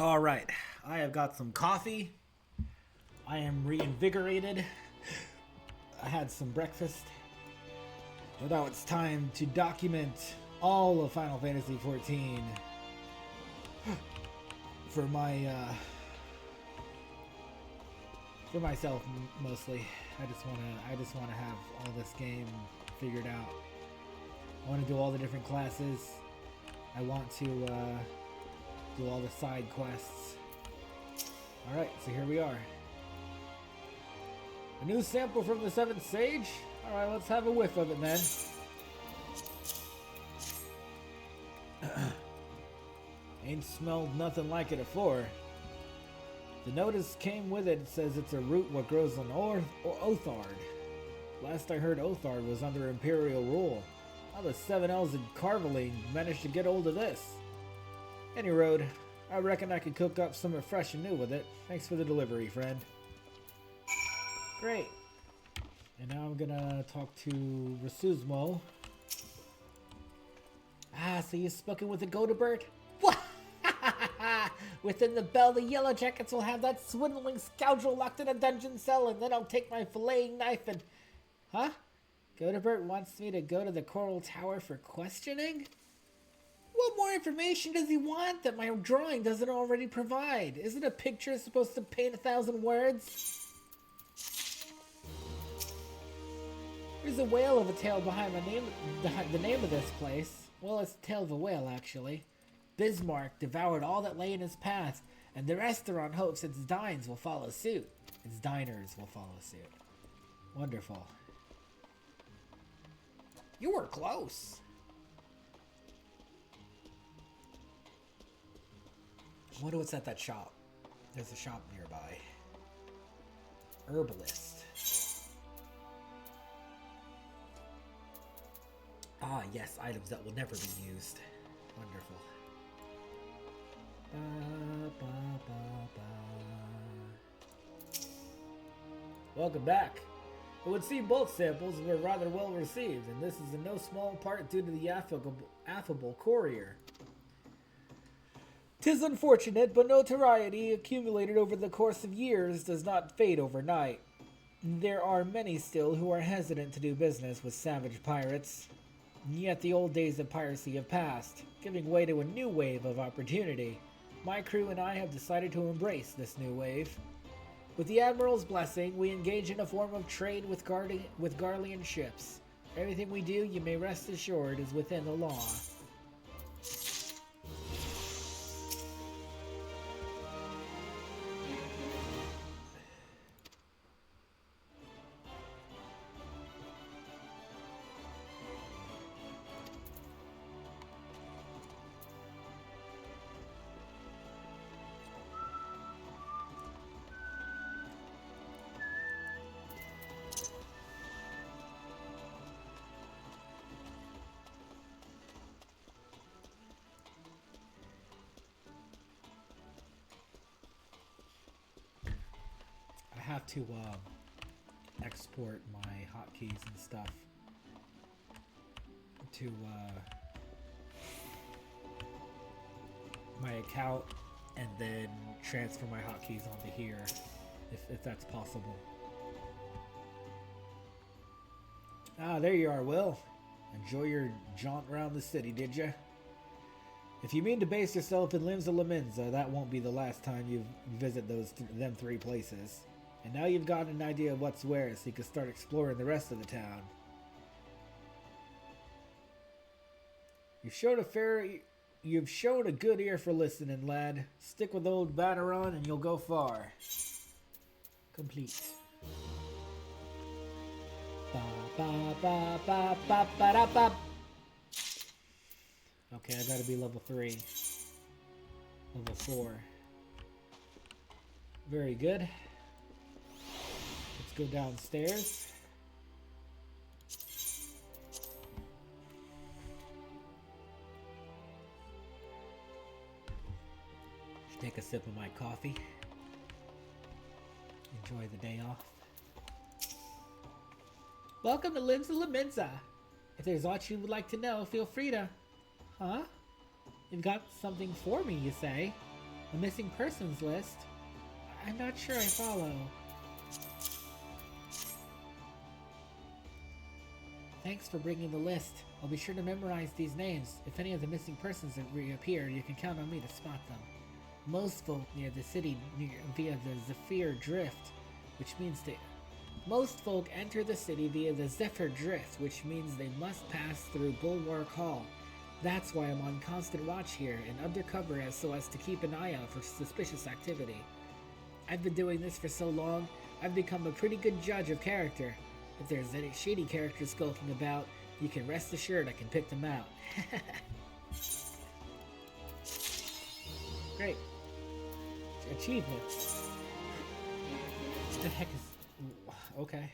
All right, I have got some coffee. I am reinvigorated. I had some breakfast. And now it's time to document all of Final Fantasy XIV for myself mostly. I just wanna have all this game figured out. I want to do all the different classes. I want to do all the side quests. Alright, so here we are. A new sample from the 7th Sage? Alright, let's have a whiff of it then. Ain't smelled nothing like it afore. The notice came with it. It says it's a root what grows on Othard. Last I heard, Othard was under Imperial rule. How the 7 L's in Carveling managed to get hold of this? Any road, I reckon I could cook up something fresh and new with it. Thanks for the delivery, friend. Great. And now I'm gonna talk to Rasusmo. Ah, so you've spoken with the Godebert? What? Within the bell, the Yellow Jackets will have that swindling scoundrel locked in a dungeon cell, and then I'll take my filleting knife and... Huh? Godebert wants me to go to the Coral Tower for questioning? What more information does he want that my drawing doesn't already provide? Isn't a picture supposed to paint 1,000 words? There's a whale of a tale behind the name of this place. Well, it's the tale of a whale, actually. Bismarck devoured all that lay in his path, and the restaurant hopes its diners will follow suit. Its diners will follow suit. Wonderful. You were close. I wonder what's at that shop. There's a shop nearby. Herbalist. Ah, yes, items that will never be used. Wonderful. Welcome back. It would seem both samples were rather well received, and this is in no small part due to the affable courier. 'Tis unfortunate, but notoriety accumulated over the course of years does not fade overnight. There are many still who are hesitant to do business with savage pirates. Yet the old days of piracy have passed, giving way to a new wave of opportunity. My crew and I have decided to embrace this new wave. With the Admiral's blessing, we engage in a form of trade with Garlean ships. Everything we do, you may rest assured, is within the law. I have to export my hotkeys and stuff to my account and then transfer my hotkeys onto here if that's possible. Ah, there you are, Will. Enjoy your jaunt around the city, did ya? If you mean to base yourself in Limbs of Laminza, that won't be the last time you visit them 3 places. And now you've got an idea of what's where, so you can start exploring the rest of the town. You've shown a good ear for listening, lad. Stick with old Vanaron and you'll go far. Complete. Ba ba ba ba ba ba da ba. Okay, I gotta be level 3. Level 4. Very good. Let's go downstairs. Take a sip of my coffee. Enjoy the day off. Welcome to Limbs of Laminza. If there's aught you would like to know, feel free to... Huh? You've got something for me, you say? A missing persons list? I'm not sure I follow. Thanks for bringing the list. I'll be sure to memorize these names. If any of the missing persons reappear, you can count on me to spot them. Most folk near the city via the Zephyr Drift, which means most folk enter the city via the Zephyr Drift, which means they must pass through Bulwark Hall. That's why I'm on constant watch here and undercover so as to keep an eye out for suspicious activity. I've been doing this for so long, I've become a pretty good judge of character. If there's any shady characters skulking about, you can rest assured I can pick them out. Great. Achievements. What the heck is... Okay.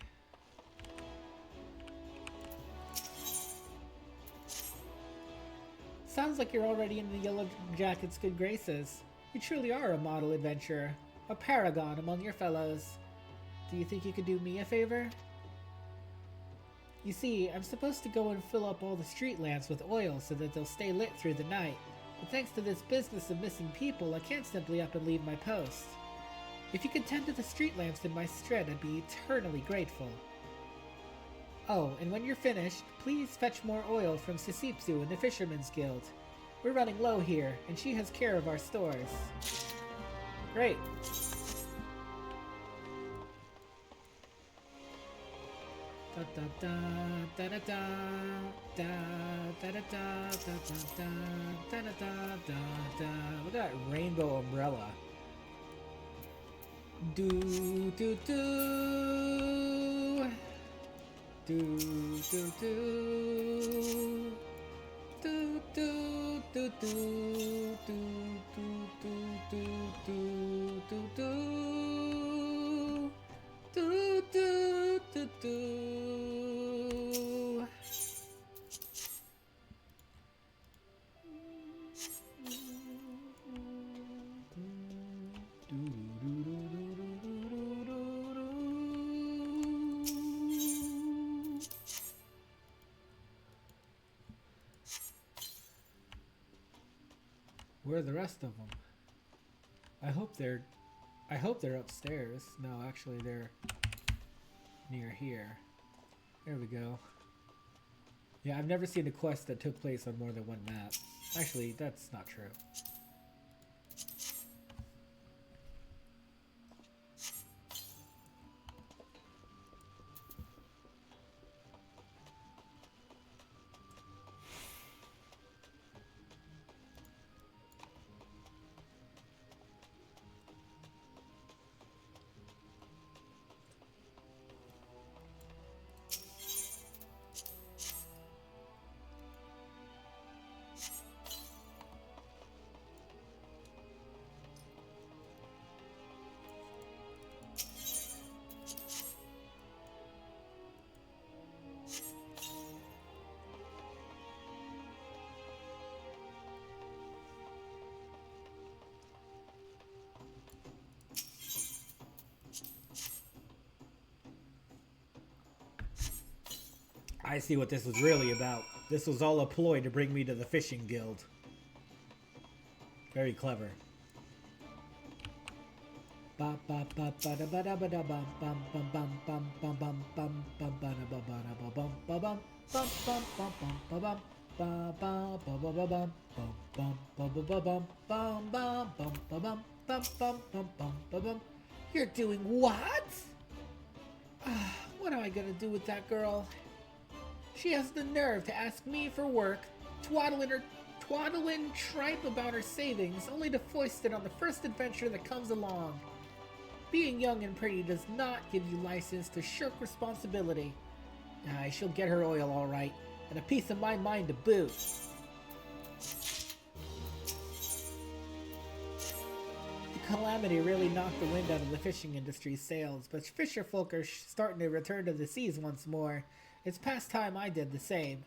Sounds like you're already in the Yellow Jacket's good graces. You truly are a model adventurer. A paragon among your fellows. Do you think you could do me a favor? You see, I'm supposed to go and fill up all the street lamps with oil so that they'll stay lit through the night. But thanks to this business of missing people, I can't simply up and leave my post. If you could tend to the street lamps in my stead, I'd be eternally grateful. Oh, and when you're finished, please fetch more oil from Sisipsu in the Fisherman's Guild. We're running low here, and she has care of our stores. Great. Da da da da da da da da da da da da da da. Look at that rainbow umbrella. Do do do do do do do do do do do do do do do do. Where are the rest of them? I hope they're upstairs. No, actually they're near here. There we go. Yeah, I've never seen a quest that took place on more than one map. Actually, that's not true. I see what this was really about. This was all a ploy to bring me to the fishing guild. Very clever. You're doing what? What am I gonna do with that girl? She has the nerve to ask me for work, twaddling tripe about her savings, only to foist it on the first adventure that comes along. Being young and pretty does not give you license to shirk responsibility. She'll get her oil all right, and a piece of my mind to boot. The calamity really knocked the wind out of the fishing industry's sails, but fisher folk are starting to return to the seas once more. It's past time I did the same.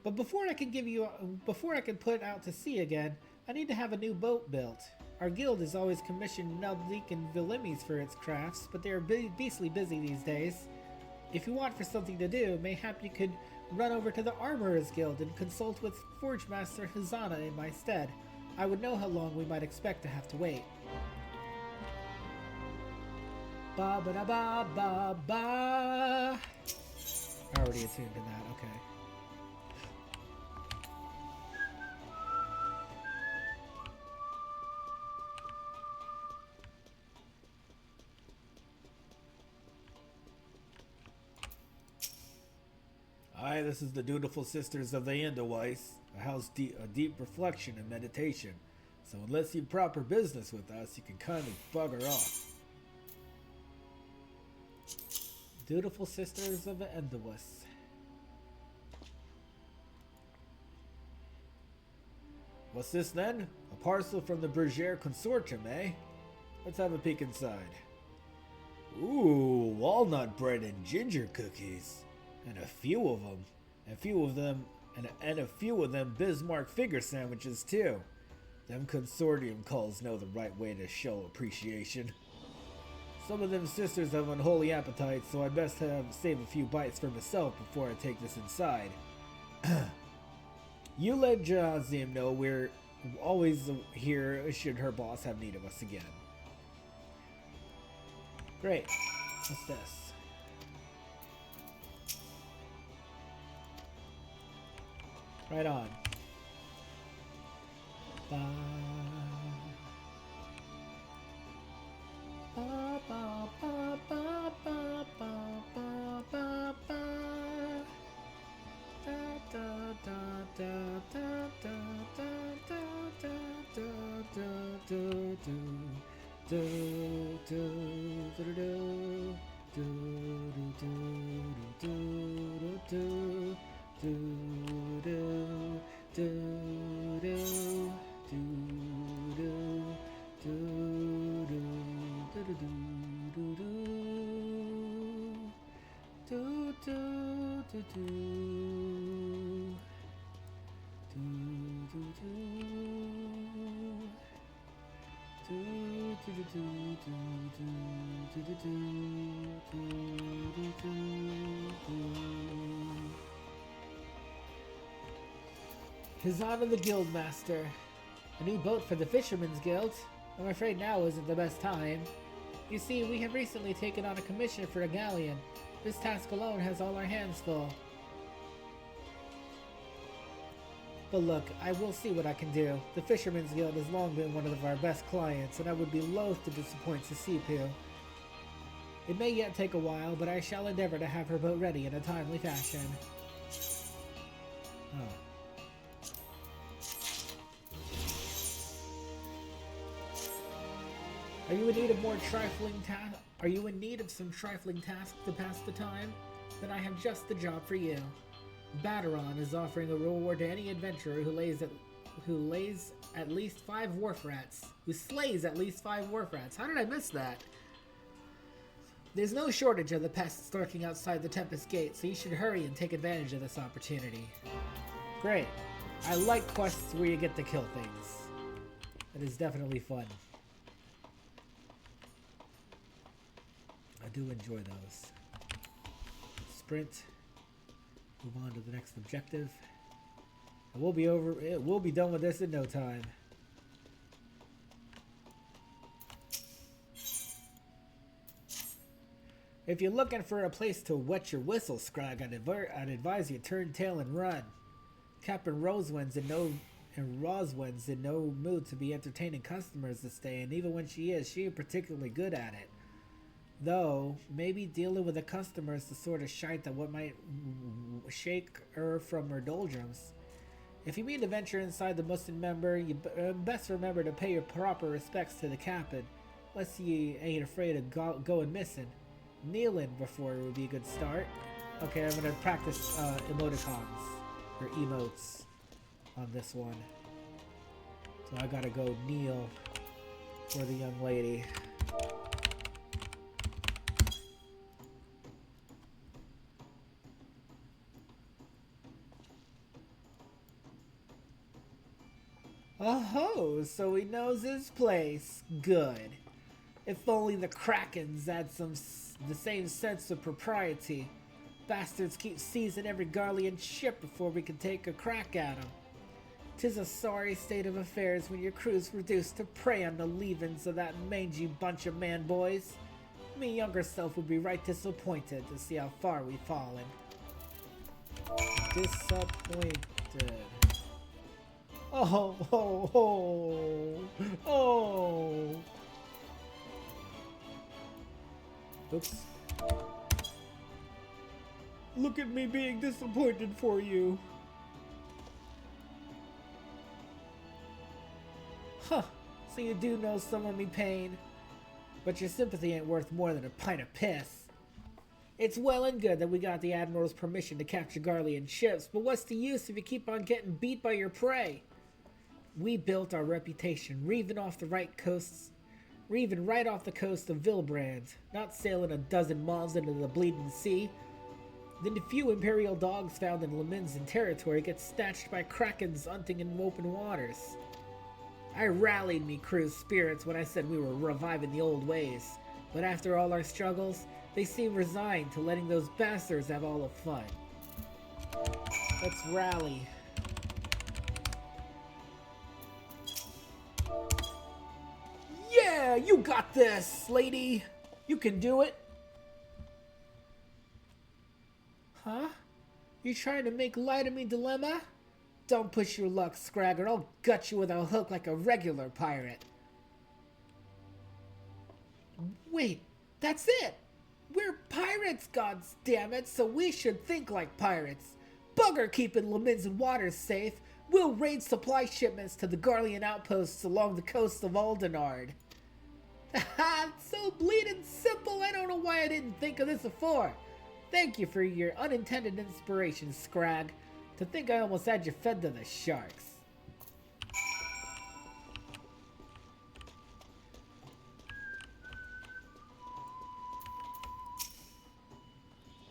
But before I can put out to sea again, I need to have a new boat built. Our guild has always commissioned Neldik and Vilimis for its crafts, but they are beastly busy these days. If you want for something to do, mayhap you could run over to the Armorers Guild and consult with Forge Master Hazana in my stead. I would know how long we might expect to have to wait. Ba ba da ba ba ba. Already attuned to that, okay. Aye, this is the dutiful sisters of the Enderweiss, a house a deep reflection and meditation. So unless you proper business with us, you can kind of bugger off. Dutiful sisters of the Enderweiss. What's this then? A parcel from the Bergère Consortium, eh? Let's have a peek inside. Ooh, walnut bread and ginger cookies. And a few of them. And a few of them Bismarck figure sandwiches too. Them consortium calls know the right way to show appreciation. Some of them sisters have unholy appetites, so I best save a few bites for myself before I take this inside. You let Jazim know we're always here should her boss have need of us again. Great. What's this? Right on. Ba. Ba, ba, ba, ba, ba, ba, ba, ba. Da, da, da, da, da, da, da, da, da, da, do, do, do, do, do, do, do, do, do, do. Do do do do do do do do do do do do His Honor the Guildmaster. A new boat for the Fisherman's Guild? I'm afraid now isn't the best time. You see, we have recently taken on a commission for a galleon. This task alone has all our hands full. But look, I will see what I can do. The Fisherman's Guild has long been one of our best clients, and I would be loath to disappoint Sisipu. It may yet take a while, but I shall endeavor to have her boat ready in a timely fashion. Oh. Are you in need of more trifling tasks? Are you in need of some trifling tasks to pass the time? Then I have just the job for you. Bateron is offering a reward to any adventurer who lays at least 5 wharf rats. Who slays at least 5 wharf rats. How did I miss that? There's no shortage of the pests lurking outside the Tempest Gate, so you should hurry and take advantage of this opportunity. Great. I like quests where you get to kill things. That is definitely fun. I do enjoy those. Sprint. Move on to the next objective. And we'll be done with this in no time. If you're looking for a place to wet your whistle, Scrag, I'd advise you turn tail and run. Captain Roswin's in no mood to be entertaining customers this day, and even when she is, she ain't particularly good at it. Though, maybe dealing with a customer is the sort of shite that what might shake her from her doldrums. If you mean to venture inside the Mustin member, you best remember to pay your proper respects to the captain, lest ye ain't afraid of going missing. Kneeling before would be a good start. Okay, I'm gonna practice emoticons, or emotes, on this one. So I gotta go kneel for the young lady. Oh, so he knows his place. Good. If only the Krakens had the same sense of propriety. Bastards keep seizing every Garlean ship before we can take a crack at them. 'Tis a sorry state of affairs when your crew's reduced to prey on the leavings of that mangy bunch of man-boys. Me younger self would be right disappointed to see how far we've fallen. Disappointed. Oh, oh, oh, oh. Oops. Look at me being disappointed for you. Huh, so you do know some of me pain. But your sympathy ain't worth more than a pint of piss. It's well and good that we got the Admiral's permission to capture Garlean ships, but what's the use if you keep on getting beat by your prey? We built our reputation reeving right off the coast of Vilbrand, not sailing a dozen miles into the bleeding sea. Then the few Imperial dogs found in Leminzen territory get snatched by krakens hunting in open waters. I rallied me crew's spirits when I said we were reviving the old ways, but after all our struggles, they seem resigned to letting those bastards have all the fun. Let's rally. Yeah, you got this, lady! You can do it! Huh? You trying to make light of me, Dilemma? Don't push your luck, Scrag, or I'll gut you with a hook like a regular pirate. Wait, that's it! We're pirates, goddammit, so we should think like pirates. Bugger keeping Leminzen waters safe. We'll raid supply shipments to the Garlean outposts along the coast of Aldenard. Haha, so bleeding simple, I don't know why I didn't think of this before. Thank you for your unintended inspiration, Scrag. To think I almost had you fed to the sharks.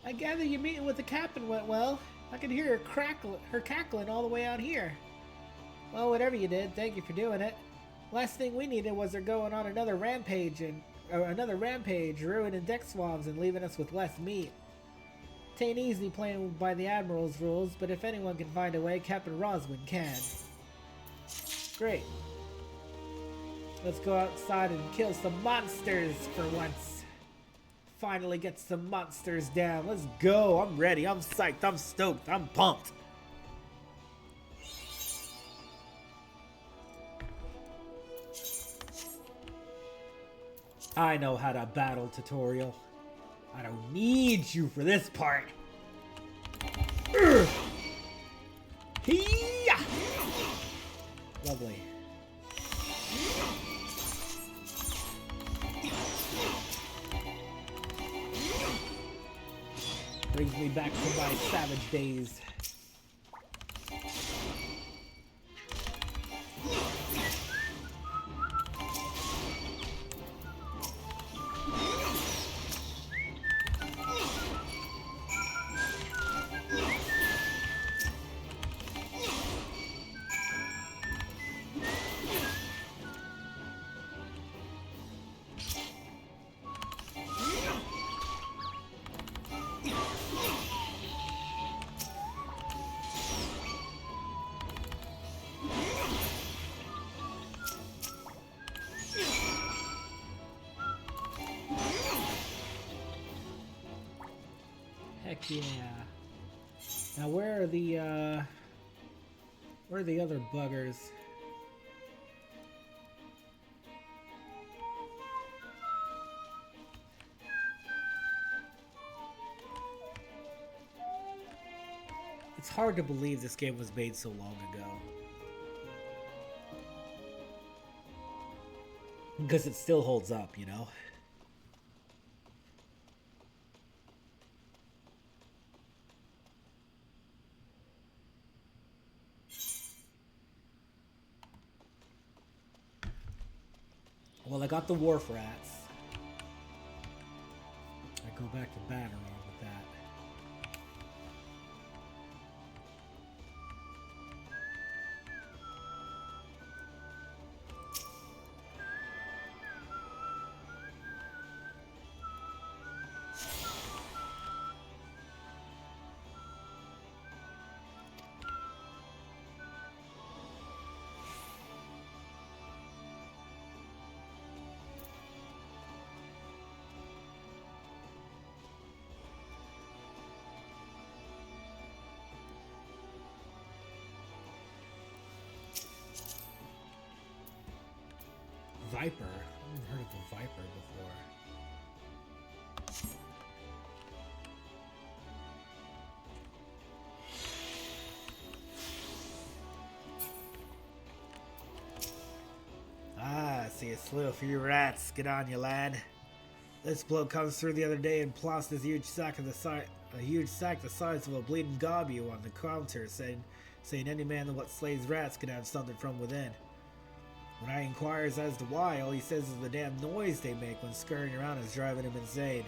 I gather your meeting with the captain went well. I could hear her cackling all the way out here. Well, whatever you did, thank you for doing it. Last thing we needed was her going on another rampage, ruining deck swabs and leaving us with less meat. Tain't easy playing by the Admiral's rules, but if anyone can find a way, Captain Roswin can. Great. Let's go outside and kill some monsters for once. Finally get some monsters down. Let's go. I'm ready. I'm psyched. I'm stoked. I'm pumped. I know how to battle, tutorial. I don't need you for this part. Hee-yah! Lovely. Brings me back to my savage days. Heck yeah. Now where are the other buggers? It's hard to believe this game was made so long ago. Because it still holds up, you know? Well, I got the wharf rats. I go back to Bannerang with that. Viper? I haven't heard of a Viper before. Ah, I see a slew of few rats. Get on you, lad. This bloke comes through the other day and plops this huge sack the size of a bleeding gobu on the counter, saying any man that slays rats can have something from within. When I inquires as to why, all he says is the damn noise they make when scurrying around is driving him insane.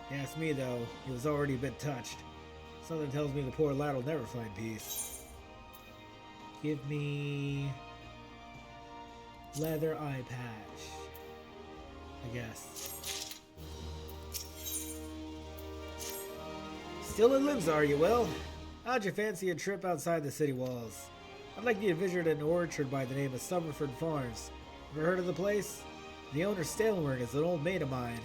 He asked me though, he was already a bit touched. Something tells me the poor lad will never find peace. Give me leather eye patch, I guess. Still in limbs, are you, Will? How'd you fancy a trip outside the city walls? I'd like you to visit an orchard by the name of Summerford Farms. Ever heard of the place? The owner, Staleward, is an old mate of mine.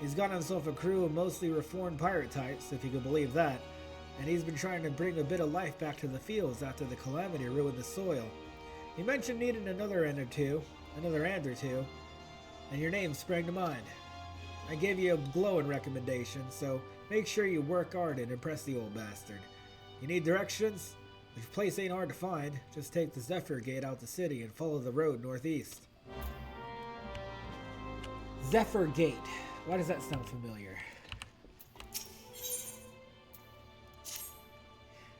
He's got himself a crew of mostly reformed pirate types, if you can believe that, and he's been trying to bring a bit of life back to the fields after the calamity ruined the soil. He mentioned needing another end or two, and your name sprang to mind. I gave you a glowing recommendation, so make sure you work hard and impress the old bastard. You need directions? The place ain't hard to find. Just take the Zephyr Gate out the city and follow the road northeast. Zephyr Gate. Why does that sound familiar?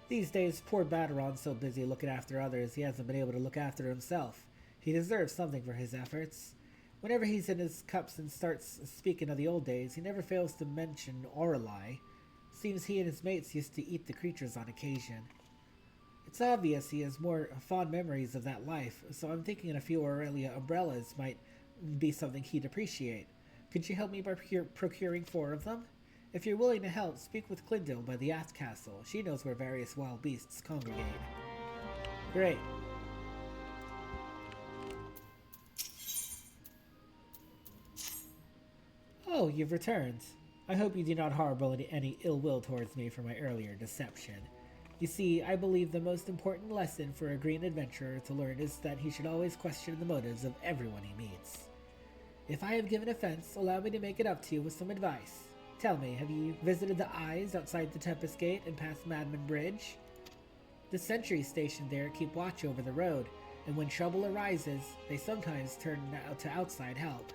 These days, poor Baderon's so busy looking after others, he hasn't been able to look after himself. He deserves something for his efforts. Whenever he's in his cups and starts speaking of the old days, he never fails to mention Orelai. Seems he and his mates used to eat the creatures on occasion. It's obvious he has more fond memories of that life, so I'm thinking a few Aurelia umbrellas might be something he'd appreciate. Could you help me by procuring 4 of them? If you're willing to help, speak with Clydil by the Aft Castle. She knows where various wild beasts congregate. Great. Oh, you've returned. I hope you do not harbor any ill will towards me for my earlier deception. You see, I believe the most important lesson for a green adventurer to learn is that he should always question the motives of everyone he meets. If I have given offense, allow me to make it up to you with some advice. Tell me, have you visited the Eyes outside the Tempest Gate and past Madman Bridge? The sentries stationed there keep watch over the road, and when trouble arises, they sometimes turn out to outside help.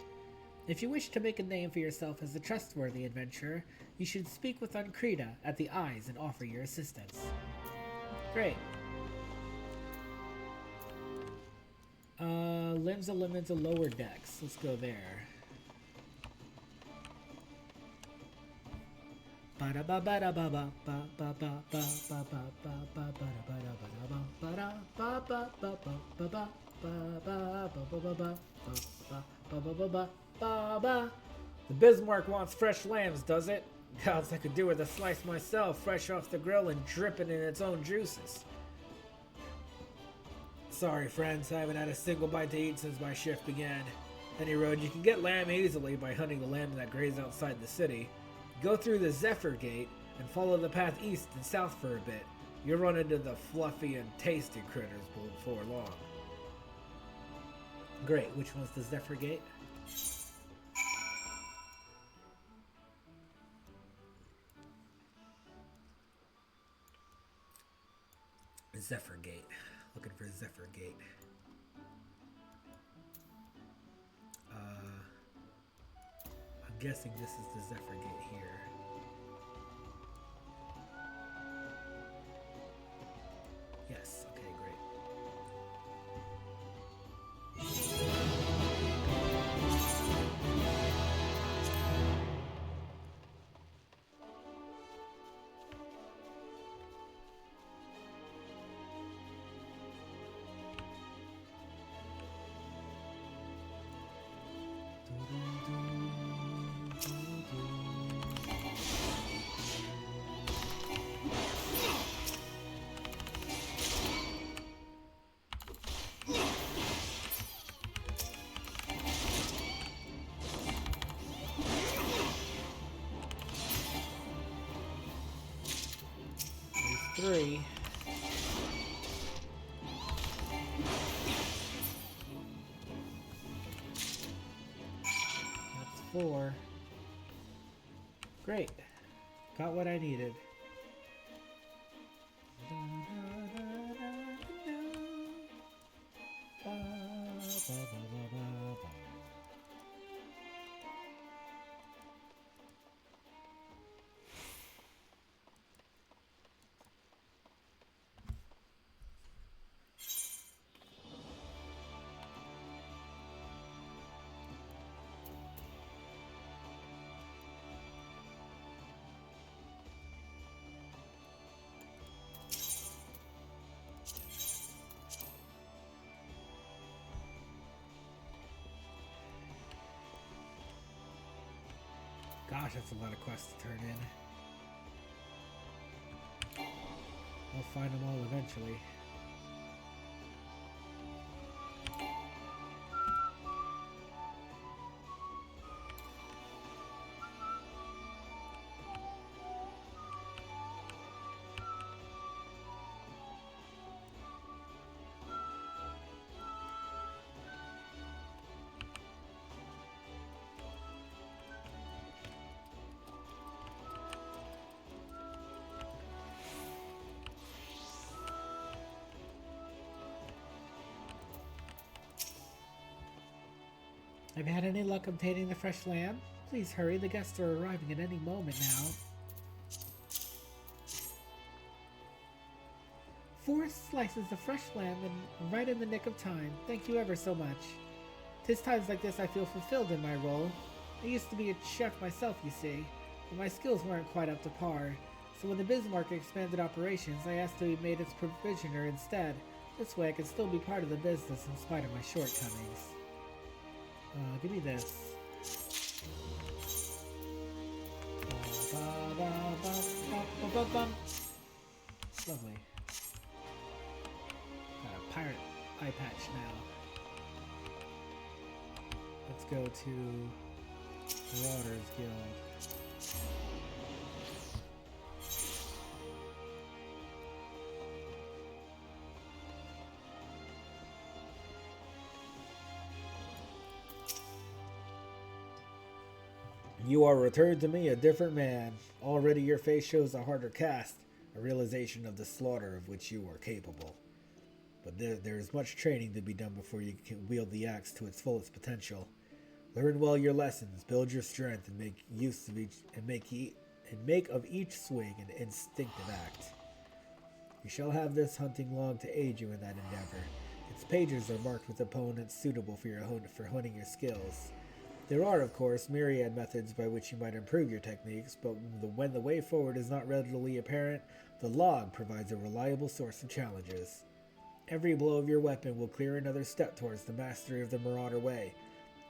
If you wish to make a name for yourself as a trustworthy adventurer, you should speak with Ankrita at the Eyes and offer your assistance. Great. Limbs of limits of lower decks. Let's go there. The Bismarck wants fresh lambs, does it? Gods, I could do with a slice myself, fresh off the grill and dripping in its own juices. Sorry, friends, I haven't had a single bite to eat since my shift began. Any road, you can get lamb easily by hunting the lamb that graze outside the city. Go through the Zephyr Gate and follow the path east and south for a bit. You'll run into the fluffy and tasty critters before long. Great, which one's the Zephyr Gate? Zephyr Gate. Looking for Zephyr Gate. I'm guessing this is the Zephyr Gate here. Yes, okay, great. Three. 4. Great. Got what I needed. Gosh, that's a lot of quests to turn in. I'll find them all eventually. Have you had any luck obtaining the fresh lamb? Please hurry, the guests are arriving at any moment now. 4 slices of fresh lamb and right in the nick of time. Thank you ever so much. 'Tis times like this I feel fulfilled in my role. I used to be a chef myself, you see, but my skills weren't quite up to par. So when the Bismarck expanded operations, I asked to be made its provisioner instead. This way I can still be part of the business in spite of my shortcomings. Give me this. Lovely. Got a pirate eye patch now. Let's go to Marauders Guild. You are returned to me a different man. Already your face shows a harder cast, a realization of the slaughter of which you are capable. But there is much training to be done before you can wield the axe to its fullest potential. Learn well your lessons, build your strength, and make use of each make of each swing an instinctive act. You shall have this hunting log to aid you in that endeavor. Its pages are marked with opponents suitable for honing your skills. There are, of course, myriad methods by which you might improve your techniques, but when the way forward is not readily apparent, the log provides a reliable source of challenges. Every blow of your weapon will clear another step towards the mastery of the Marauder way.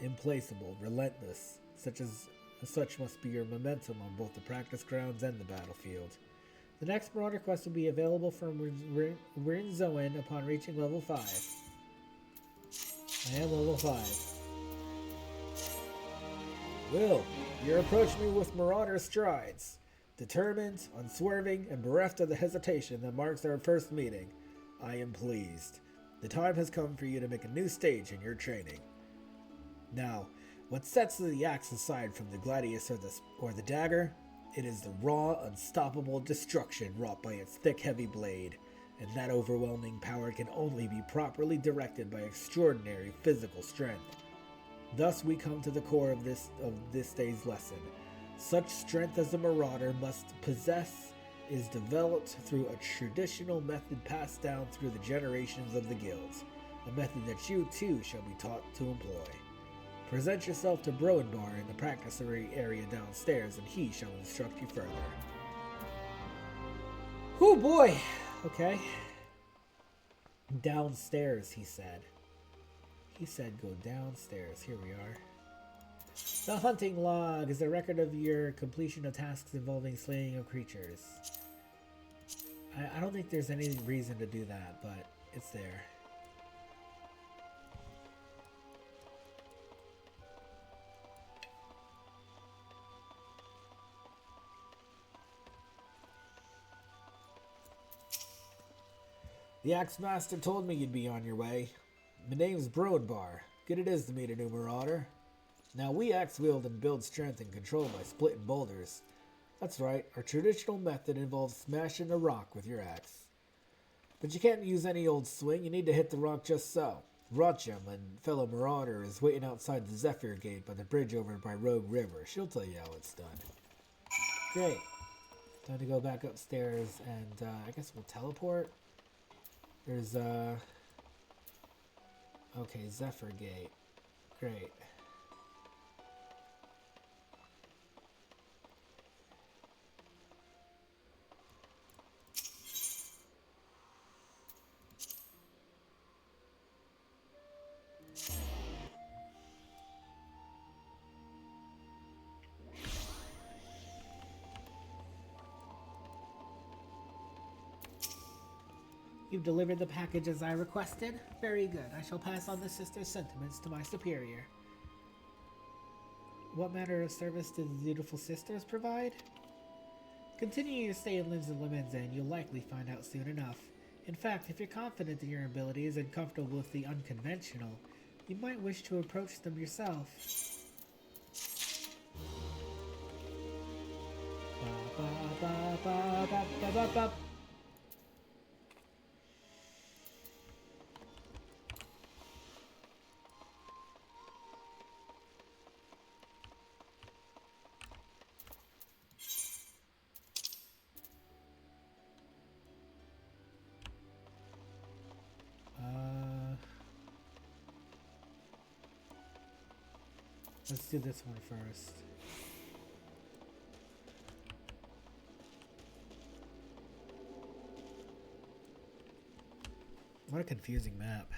Implacable, relentless, such must be your momentum on both the practice grounds and the battlefield. The next Marauder quest will be available from Rinzoin upon reaching level 5. I am level 5. Will, you approach me with Marauder strides, determined, unswerving, and bereft of the hesitation that marks our first meeting. I am pleased. The time has come for you to make a new stage in your training. Now, what sets the axe aside from the gladius or the dagger? It is the raw, unstoppable destruction wrought by its thick, heavy blade, and that overwhelming power can only be properly directed by extraordinary physical strength. Thus we come to the core of this day's lesson. Such strength as a Marauder must possess is developed through a traditional method passed down through the generations of the guilds, a method that you too shall be taught to employ. Present yourself to Broenbar in the practice area downstairs, and he shall instruct you further. Oh boy! Okay. Downstairs, he said. He said go downstairs. Here we are. The hunting log is a record of your completion of tasks involving slaying of creatures. I don't think there's any reason to do that, but it's there. The Axe Master told me you'd be on your way. My name's Broenbar. Good it is to meet a new Marauder. Now we axe wield and build strength and control by splitting boulders. That's right, our traditional method involves smashing a rock with your axe. But you can't use any old swing, you need to hit the rock just so. Rochum and fellow marauder is waiting outside the Zephyr Gate by the bridge over by Rogue River. She'll tell you how it's done. Great. Time to go back upstairs and I guess we'll teleport. There's okay, Zephyr Gate. Great. You've delivered the package as I requested? Very good. I shall pass on the sister's sentiments to my superior. What manner of service do the dutiful sisters provide? Continue your stay in Linz and Lemens and you'll likely find out soon enough. In fact, if you're confident in your abilities and comfortable with the unconventional, you might wish to approach them yourself. Ba, ba, ba, ba, ba, ba, ba. Let's do this one first. What a confusing map.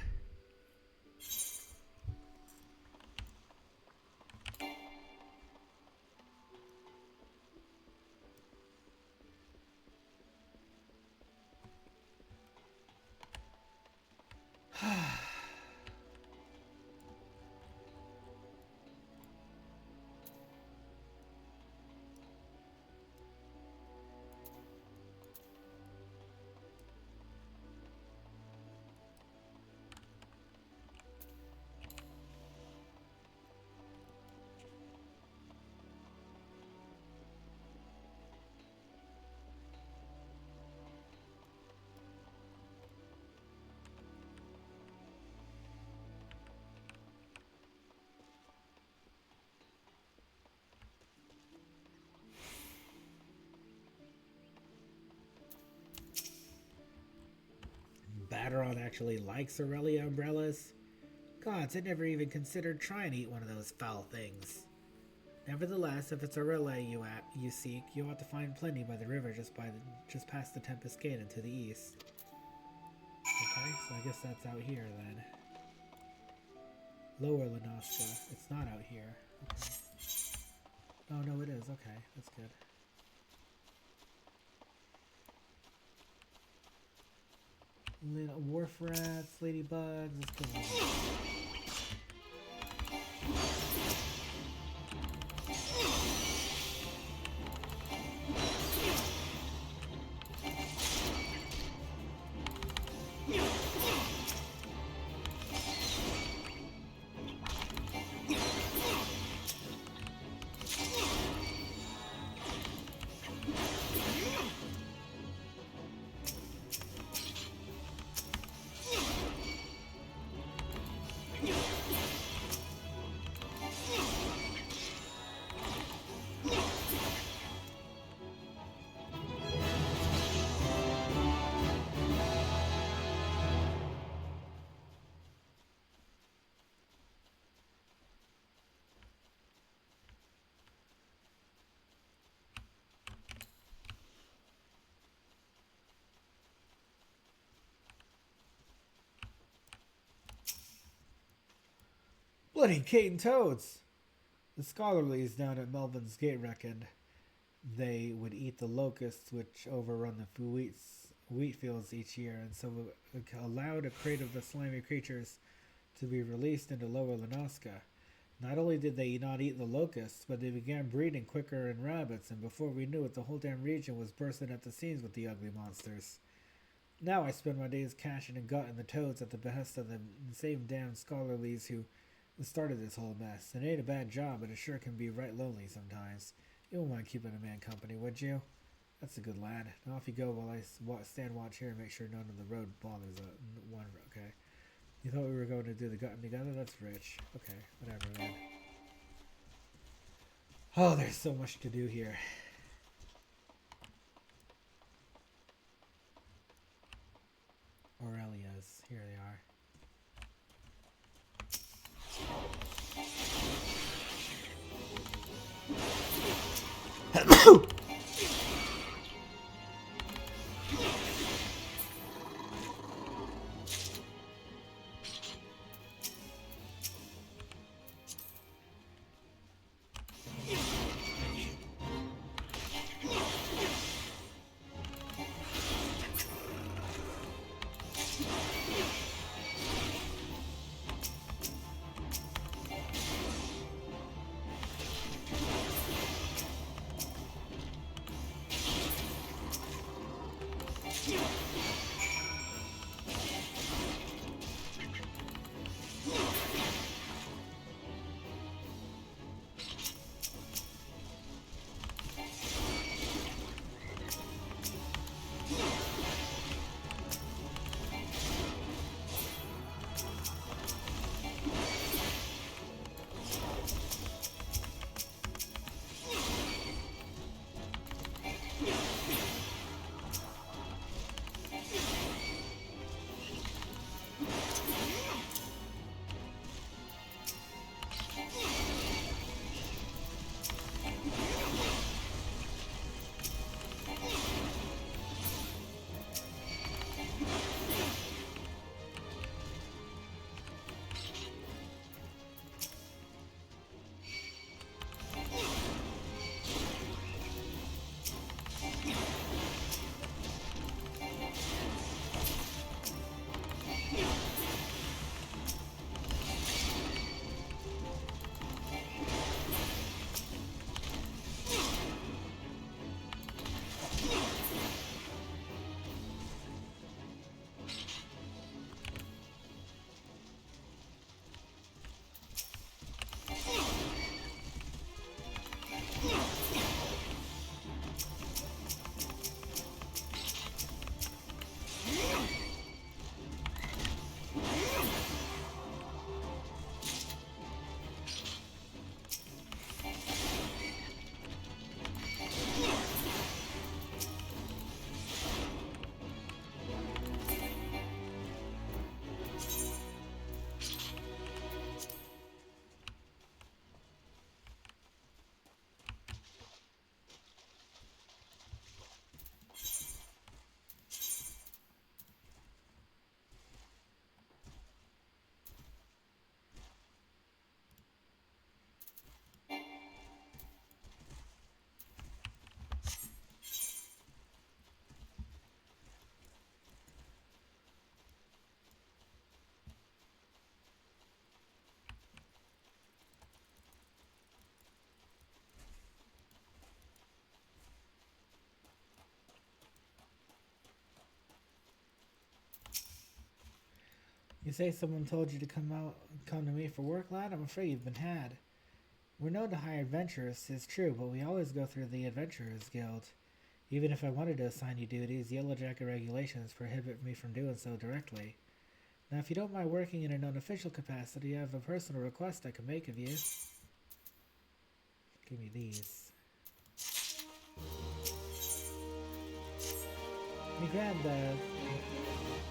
Baderon actually likes Aurelia umbrellas? Gods, I never even considered trying to eat one of those foul things. Nevertheless, if it's Aurelia you seek, you ought to find plenty by the river just past the Tempest Gate and to the east. Okay, so I guess that's out here then. Lower Lenoska. It's not out here. Okay. Oh no, it is. Okay, that's good. Wharf rats, ladybugs, let's go on. Bloody Kate and Toads! The scholarlies down at Melvin's Gate reckoned they would eat the locusts which overrun the wheat fields each year, and so allowed a crate of the slimy creatures to be released into Lower Lenoska. Not only did they not eat the locusts, but they began breeding quicker in rabbits, and before we knew it, the whole damn region was bursting at the seams with the ugly monsters. Now I spend my days cashing and gutting the toads at the behest of the same damn scholarlies who started this whole mess. It ain't a bad job, but it sure can be right lonely sometimes. You wouldn't mind keeping a man company, would you? That's a good lad. Now off you go while I stand watch here and make sure none of the road bothers one. Okay. You thought we were going to do the gutting together? That's rich. Okay, whatever, man. Oh, there's so much to do here. Aurelia's. Here they are. You say someone told you to come to me for work, lad? I'm afraid you've been had. We're known to hire adventurers, it's true, but we always go through the Adventurers Guild. Even if I wanted to assign you duties, Yellow Jacket regulations prohibit me from doing so directly. Now, if you don't mind working in an unofficial capacity, I have a personal request I can make of you. Give me these.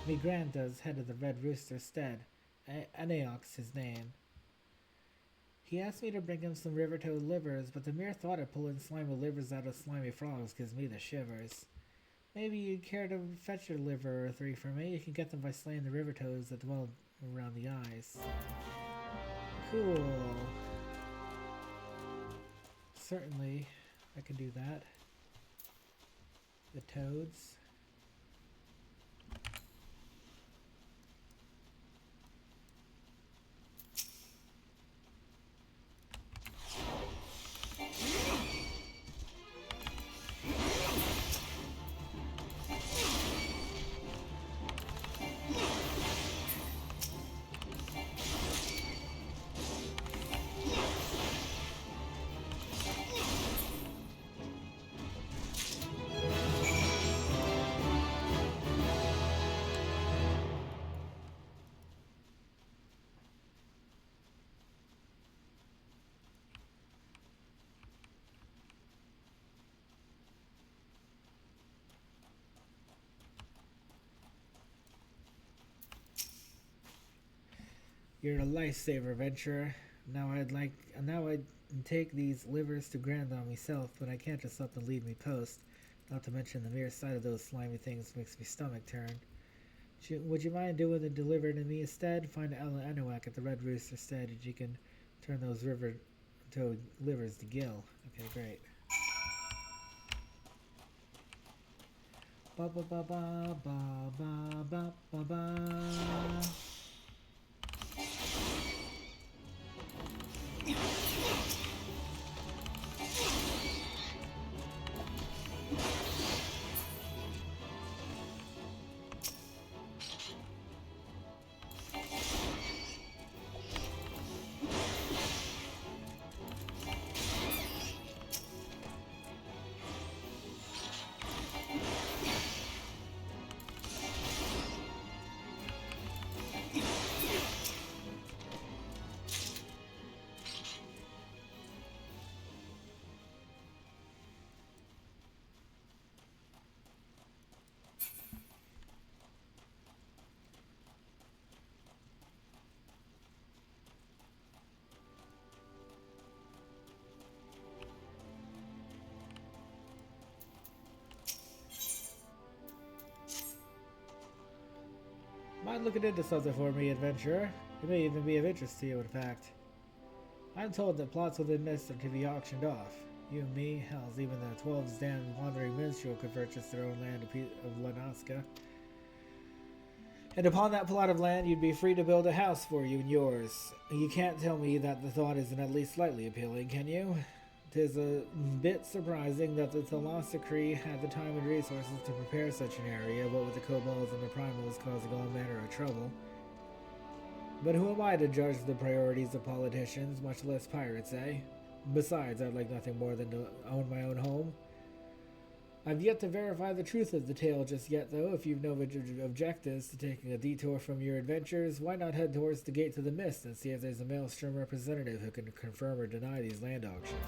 Me granddad's head of the Red Rooster stead. Anaeok's his name. He asked me to bring him some river toad livers, but the mere thought of pulling slimy livers out of slimy frogs gives me the shivers. Maybe you'd care to fetch a liver or three for me. You can get them by slaying the river toads that dwell around the eyes. Cool. Certainly, I can do that. The toads. You're a lifesaver, adventurer. Now I'd take these livers to Grandon myself, but I can't just let them leave me post. Not to mention the mere sight of those slimy things makes me stomach turn. Would you mind doing the deliver to me instead? Find Ella Anuak at the Red Rooster instead, and you can turn those river toad livers to Gil. Okay, great. Ba ba ba ba ba ba ba ba ba. Mind looking into something for me, adventurer? It may even be of interest to you, in fact. I'm told that plots within Mist are to be auctioned off. You and me, hells, even the 12's damned wandering minstrel could purchase their own land of Lanaska. And upon that plot of land, you'd be free to build a house for you and yours. You can't tell me that the thought isn't at least slightly appealing, can you? 'Tis a bit surprising that the Thalassacree had the time and resources to prepare such an area, what with the kobolds and the primals causing all manner of trouble. But who am I to judge the priorities of politicians, much less pirates, eh? Besides, I'd like nothing more than to own my own home. I've yet to verify the truth of the tale just yet, though. If you've no objectives to taking a detour from your adventures, why not head towards the Gate to the Mist and see if there's a Maelstrom representative who can confirm or deny these land auctions?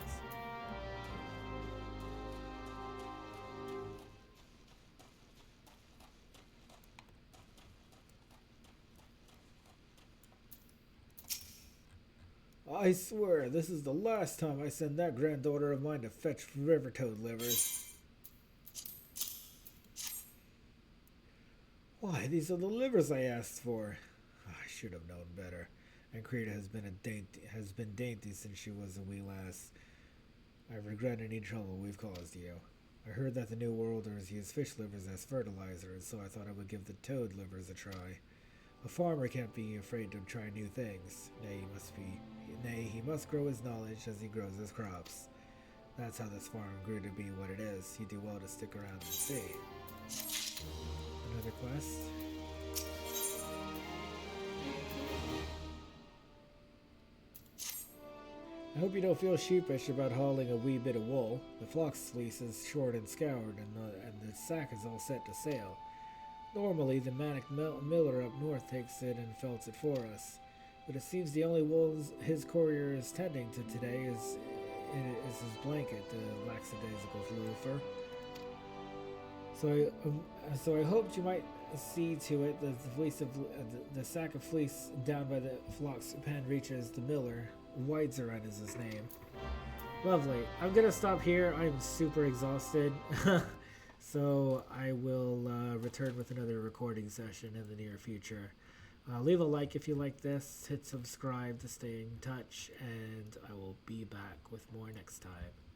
I swear, this is the last time I send that granddaughter of mine to fetch river toad livers. Why, these are the livers I asked for. I should have known better. And Krita has been dainty since she was a wee lass. I regret any trouble we've caused you. I heard that the New Worlders use fish livers as fertilizer, and so I thought I would give the toad livers a try. A farmer can't be afraid to try new things. Nay, he must grow his knowledge as he grows his crops. That's how this farm grew to be what it is. You do well to stick around and see. Another quest. I hope you don't feel sheepish about hauling a wee bit of wool. The flock's fleece is short and scoured, and the sack is all set to sail. Normally, the manic miller up north takes it and felts it for us, but it seems the only wool his courier is tending to today is his blanket, the lackadaisical loafer. So I hoped you might see to it that the sack of fleece down by the flock's pen reaches the miller. Weidzeran is his name. Lovely. I'm gonna stop here. I'm super exhausted. So I will return with another recording session in the near future. Leave a like if you like this. Hit subscribe to stay in touch, and I will be back with more next time.